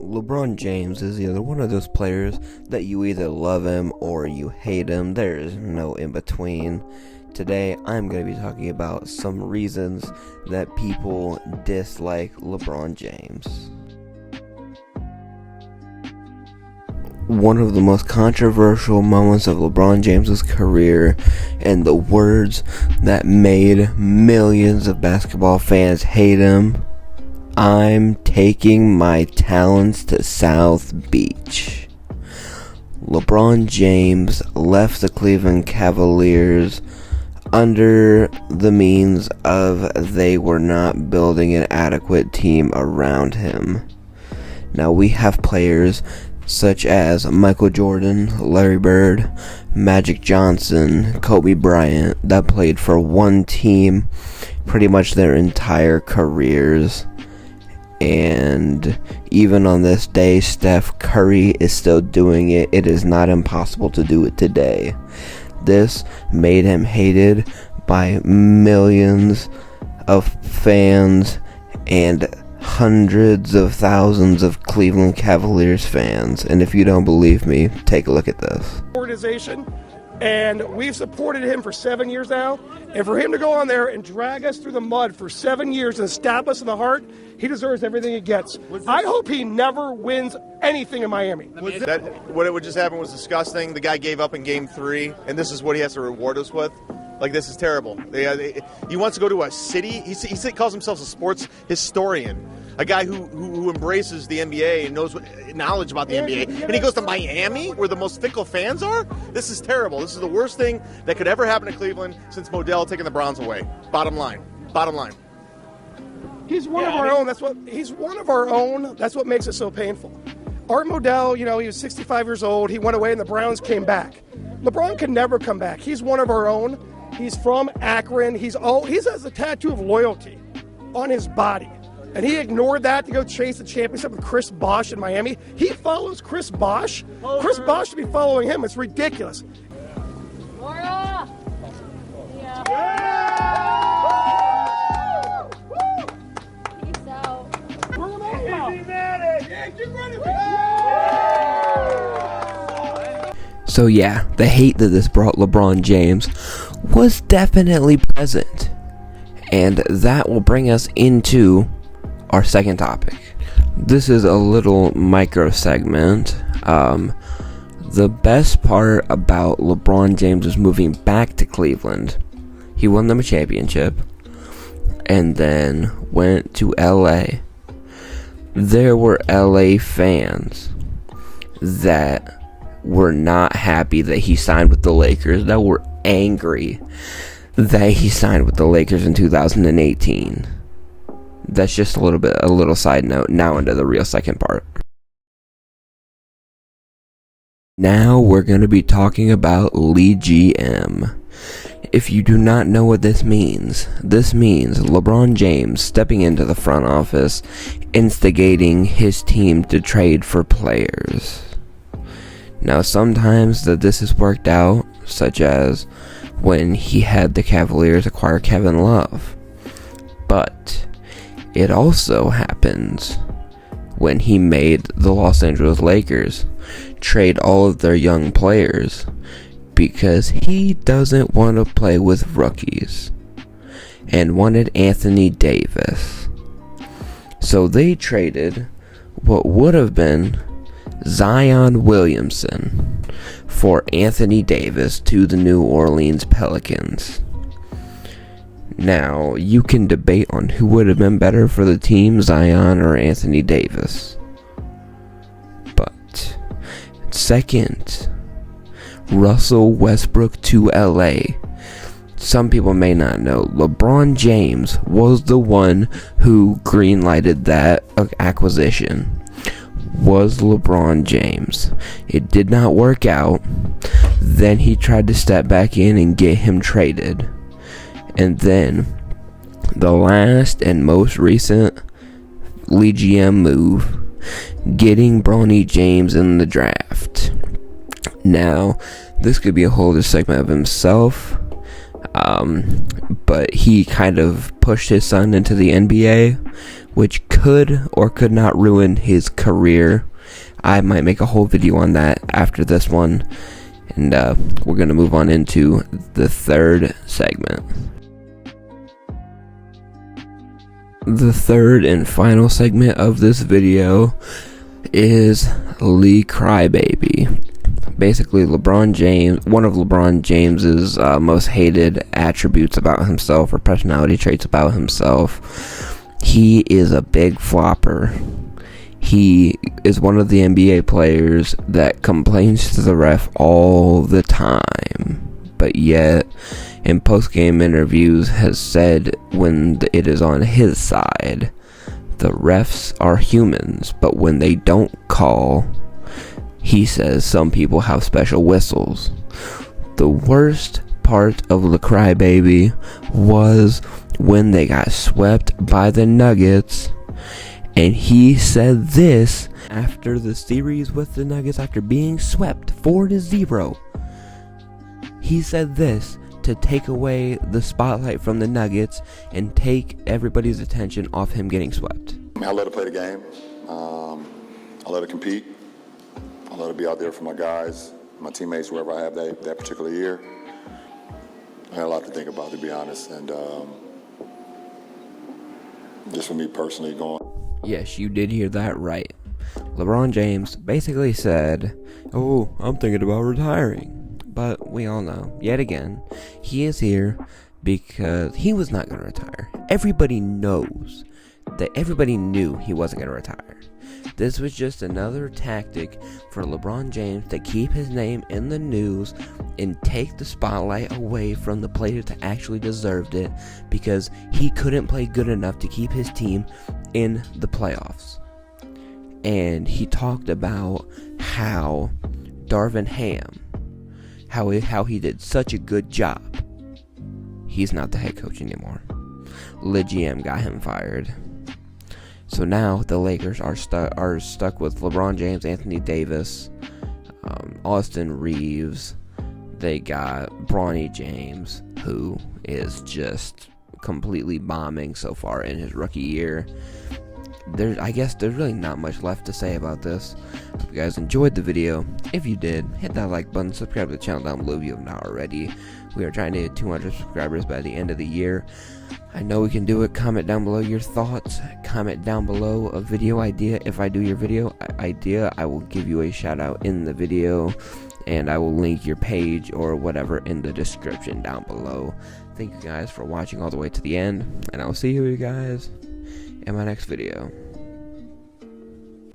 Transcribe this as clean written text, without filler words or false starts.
LeBron James is either one of those players that you either love him or you hate him. There is no in between. Today, I'm going to be talking about some reasons that people dislike LeBron James. One of the most controversial moments of LeBron James' career, and the words that made millions of basketball fans hate him: "I'm taking my talents to South Beach." LeBron James left the Cleveland Cavaliers under the means of they were not building an adequate team around him. Now we have players such as Michael Jordan, Larry Bird, Magic Johnson, Kobe Bryant that played for one team pretty much their entire careers. And even on this day, Steph Curry is still doing it. It is not impossible to do it today. This made him hated by millions of fans and hundreds of thousands of Cleveland Cavaliers fans. And if you don't believe me, take a look at this. Organization, and we've supported him for 7 years now. And for him to go on there and drag us through the mud for 7 years and stab us in the heart, he deserves everything he gets. I hope he never wins anything in Miami. What just happened was disgusting. The guy gave up in Game 3, and this is what he has to reward us with. Like, this is terrible. He wants to go to a city. He calls himself a sports historian, a guy who embraces the NBA and knows knowledge about the NBA. And he goes to Miami, where the most fickle fans are? This is terrible. This is the worst thing that could ever happen to Cleveland since Modell taking the Browns away. Bottom line. He's one of our own. He's one of our own. That's what makes it so painful. Art Modell, he was 65 years old. He went away and the Browns came back. LeBron can never come back. He's one of our own. He's from Akron. He has a tattoo of loyalty on his body. And he ignored that to go chase the championship with Chris Bosh in Miami. He follows Chris Bosh. Chris Bosh should be following him. It's ridiculous. Laura! Peace out. So yeah, the hate that this brought LeBron James was definitely present. And that will bring us into our second topic. This is a little micro segment. The best part about LeBron James moving back to Cleveland, he won them a championship and then went to LA. There were LA fans that were not happy that he signed with the Lakers, that were angry that he signed with the Lakers in 2018. That's just a little side note. Now into the real second part. Now we're going to be talking about Lee GM. If you do not know what this means LeBron James stepping into the front office, instigating his team to trade for players. Now sometimes this has worked out, such as when he had the Cavaliers acquire Kevin Love. But it also happens when he made the Los Angeles Lakers trade all of their young players because he doesn't want to play with rookies and wanted Anthony Davis. So they traded what would have been Zion Williamson for Anthony Davis to the New Orleans Pelicans. Now, you can debate on who would have been better for the team, Zion or Anthony Davis. But, second, Russell Westbrook to LA. Some people may not know, LeBron James was the one who greenlighted that acquisition. Was LeBron James. It did not work out. Then he tried to step back in and get him traded. And then the last and most recent Lee GM move, getting Bronny James in the draft. Now, this could be a whole other segment of himself. But he kind of pushed his son into the NBA which could or could not ruin his career. I might make a whole video on that after this one. And we're going to move on into the third segment. The third and final segment of this video is Lee Crybaby. Basically, LeBron James, one of LeBron James's most hated attributes about himself, or personality traits about himself, he is a big flopper. He is one of the NBA players that complains to the ref all the time, but yet in post-game interviews has said when it is on his side, the refs are humans, but when they don't call, he says some people have special whistles. The worst part of the Crybaby was when they got swept by the Nuggets, and he said this after the series with the Nuggets, after being swept 4-0. He said this to take away the spotlight from the Nuggets and take everybody's attention off him getting swept. I love to play the game. I love to compete. I love to be out there for my guys, my teammates, wherever I have that particular year. I had a lot to think about, to be honest, and just for me personally going. Yes, you did hear that right. LeBron James basically said, "Oh, I'm thinking about retiring." But we all know, yet again, he is here because he was not going to retire. Everybody knows that everybody knew he wasn't going to retire. This was just another tactic for LeBron James to keep his name in the news and take the spotlight away from the players that actually deserved it, because he couldn't play good enough to keep his team in the playoffs. And he talked about how Darvin Ham, how he did such a good job. He's not the head coach anymore. The GM got him fired. So now the Lakers are stuck with LeBron James, Anthony Davis, Austin Reeves. They got Bronny James, who is just completely bombing so far in his rookie year. I guess there's really not much left to say about this. Hope you guys enjoyed the video. If you did, hit that like button, subscribe to the channel down below if you have not already. We are trying to hit 200 subscribers by the end of the year. I know we can do it. Comment down below your thoughts. Comment down below a video idea. If I do your video idea, I will give you a shout out in the video, and I will link your page or whatever in the description down below. Thank you guys for watching all the way to the end, and I will see you guys in my next video.